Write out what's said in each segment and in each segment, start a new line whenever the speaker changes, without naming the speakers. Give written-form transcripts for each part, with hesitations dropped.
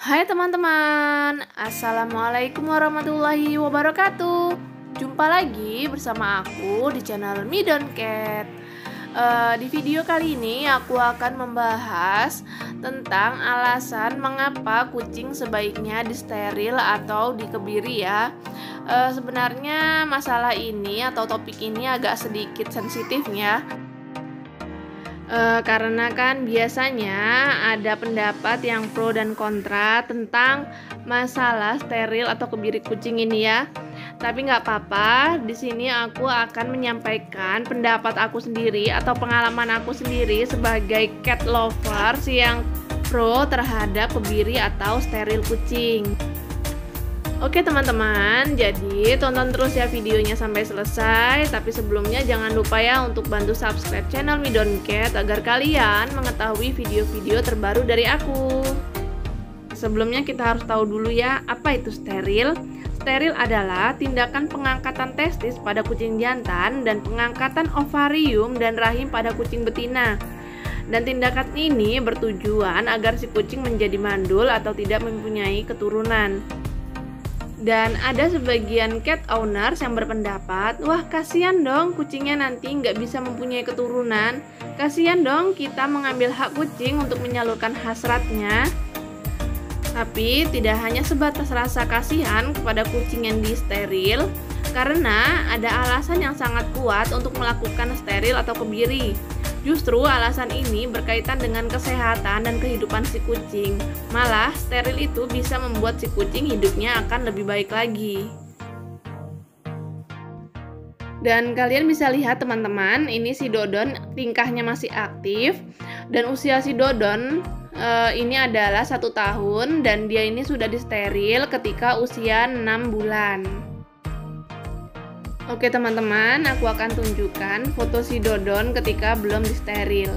Hai teman-teman, Assalamualaikum warahmatullahi wabarakatuh. Jumpa lagi bersama aku di channel Midon Cat. Di video kali ini aku akan membahas tentang alasan mengapa kucing sebaiknya disteril atau dikebiri ya. Sebenarnya masalah ini atau topik ini agak sedikit sensitif ya. Karena kan biasanya ada pendapat yang pro dan kontra tentang masalah steril atau kebiri kucing ini ya. Tapi nggak apa-apa, di sini aku akan menyampaikan pendapat aku sendiri atau pengalaman aku sendiri sebagai cat lovers yang pro terhadap kebiri atau steril kucing. Oke teman-teman, jadi tonton terus ya videonya sampai selesai. Tapi sebelumnya jangan lupa ya untuk bantu subscribe channel Midon Cat agar kalian mengetahui video-video terbaru dari aku. Sebelumnya kita harus tahu dulu ya, apa itu steril? Steril adalah tindakan pengangkatan testis pada kucing jantan dan pengangkatan ovarium dan rahim pada kucing betina. Dan tindakan ini bertujuan agar si kucing menjadi mandul atau tidak mempunyai keturunan. Dan ada sebagian cat owners yang berpendapat, wah kasihan dong kucingnya nanti nggak bisa mempunyai keturunan. Kasihan dong kita mengambil hak kucing untuk menyalurkan hasratnya. Tapi tidak hanya sebatas rasa kasihan kepada kucing yang disteril, karena ada alasan yang sangat kuat untuk melakukan steril atau kebiri. Justru alasan ini berkaitan dengan kesehatan dan kehidupan si kucing. Malah steril itu bisa membuat si kucing hidupnya akan lebih baik lagi. Dan kalian bisa lihat teman-teman, ini si Dodon tingkahnya masih aktif. Dan usia si Dodon ini adalah 1 tahun dan dia ini sudah disteril ketika usia 6 bulan. Oke teman-teman, aku akan tunjukkan foto si Dodon ketika belum disteril.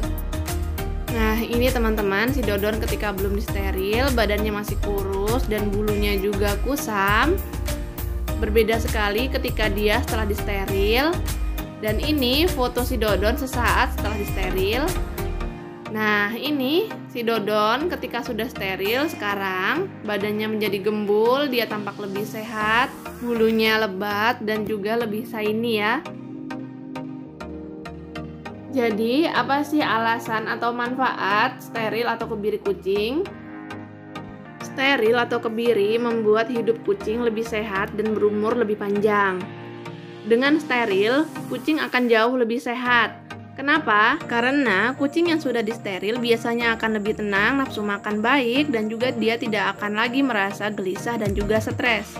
Nah ini teman-teman, si Dodon ketika belum disteril, badannya masih kurus dan bulunya juga kusam. Berbeda sekali ketika dia setelah disteril. Dan ini foto si Dodon sesaat setelah disteril. Nah ini si Dodon ketika sudah steril sekarang, badannya menjadi gembul, dia tampak lebih sehat, bulunya lebat dan juga lebih shiny ya. Jadi apa sih alasan atau manfaat steril atau kebiri kucing? Steril atau kebiri membuat hidup kucing lebih sehat dan berumur lebih panjang. Dengan steril, kucing akan jauh lebih sehat. Kenapa? Karena kucing yang sudah disteril biasanya akan lebih tenang, nafsu makan baik, dan juga dia tidak akan lagi merasa gelisah dan juga stres.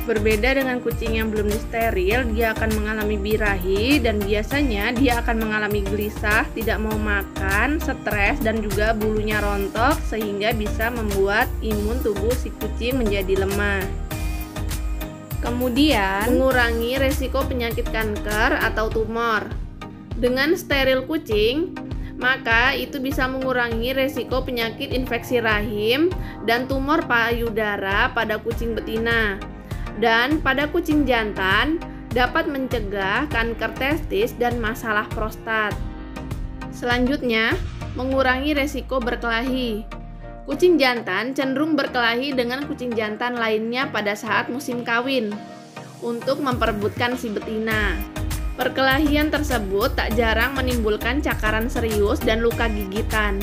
Berbeda dengan kucing yang belum disteril, dia akan mengalami birahi dan biasanya dia akan mengalami gelisah, tidak mau makan, stres, dan juga bulunya rontok sehingga bisa membuat imun tubuh si kucing menjadi lemah. Kemudian, mengurangi resiko penyakit kanker atau tumor. Dengan steril kucing, maka itu bisa mengurangi resiko penyakit infeksi rahim dan tumor payudara pada kucing betina. Dan pada kucing jantan dapat mencegah kanker testis dan masalah prostat. Selanjutnya, mengurangi resiko berkelahi. Kucing jantan cenderung berkelahi dengan kucing jantan lainnya pada saat musim kawin untuk memperebutkan si betina. Perkelahian tersebut tak jarang menimbulkan cakaran serius dan luka gigitan.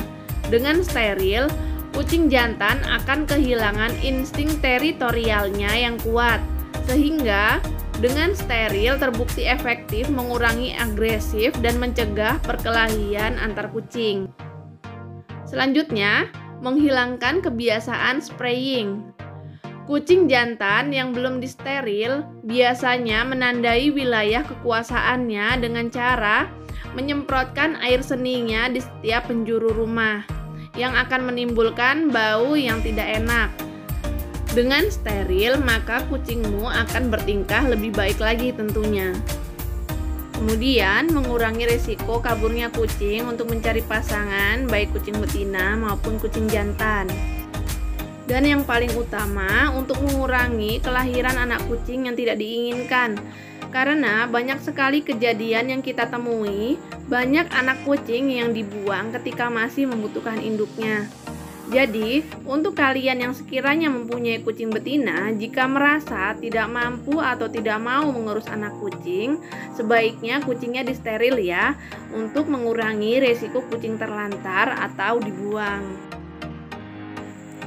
Dengan steril, kucing jantan akan kehilangan insting teritorialnya yang kuat, sehingga dengan steril terbukti efektif mengurangi agresif dan mencegah perkelahian antar kucing. Selanjutnya, menghilangkan kebiasaan spraying. Kucing jantan yang belum disteril biasanya menandai wilayah kekuasaannya dengan cara menyemprotkan air seninya di setiap penjuru rumah yang akan menimbulkan bau yang tidak enak. Dengan steril, maka kucingmu akan bertingkah lebih baik lagi tentunya. Kemudian, mengurangi risiko kaburnya kucing untuk mencari pasangan, baik kucing betina maupun kucing jantan. Dan yang paling utama, untuk mengurangi kelahiran anak kucing yang tidak diinginkan. Karena banyak sekali kejadian yang kita temui, banyak anak kucing yang dibuang ketika masih membutuhkan induknya. Jadi, untuk kalian yang sekiranya mempunyai kucing betina, jika merasa tidak mampu atau tidak mau mengurus anak kucing, sebaiknya kucingnya disteril ya, untuk mengurangi resiko kucing terlantar atau dibuang.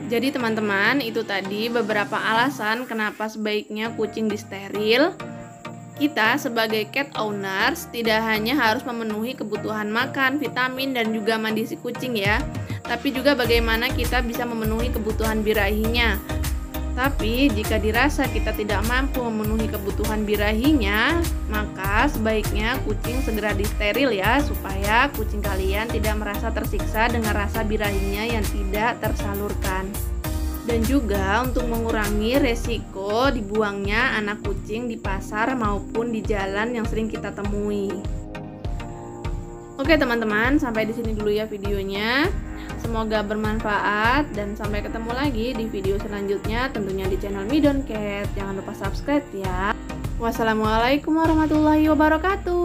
Jadi teman-teman, itu tadi beberapa alasan kenapa sebaiknya kucing disteril. Kita sebagai cat owners tidak hanya harus memenuhi kebutuhan makan, vitamin, dan juga mandi si kucing ya, tapi juga bagaimana kita bisa memenuhi kebutuhan birahinya. Tapi jika dirasa kita tidak mampu memenuhi kebutuhan birahinya, maka sebaiknya kucing segera disteril ya, supaya kucing kalian tidak merasa tersiksa dengan rasa birahinya yang tidak tersalurkan. Dan juga untuk mengurangi resiko dibuangnya anak kucing di pasar maupun di jalan yang sering kita temui. Oke teman-teman, sampai di sini dulu ya videonya. Semoga bermanfaat dan sampai ketemu lagi di video selanjutnya, tentunya di channel Midon Cat. Jangan lupa subscribe ya. Wassalamualaikum warahmatullahi wabarakatuh.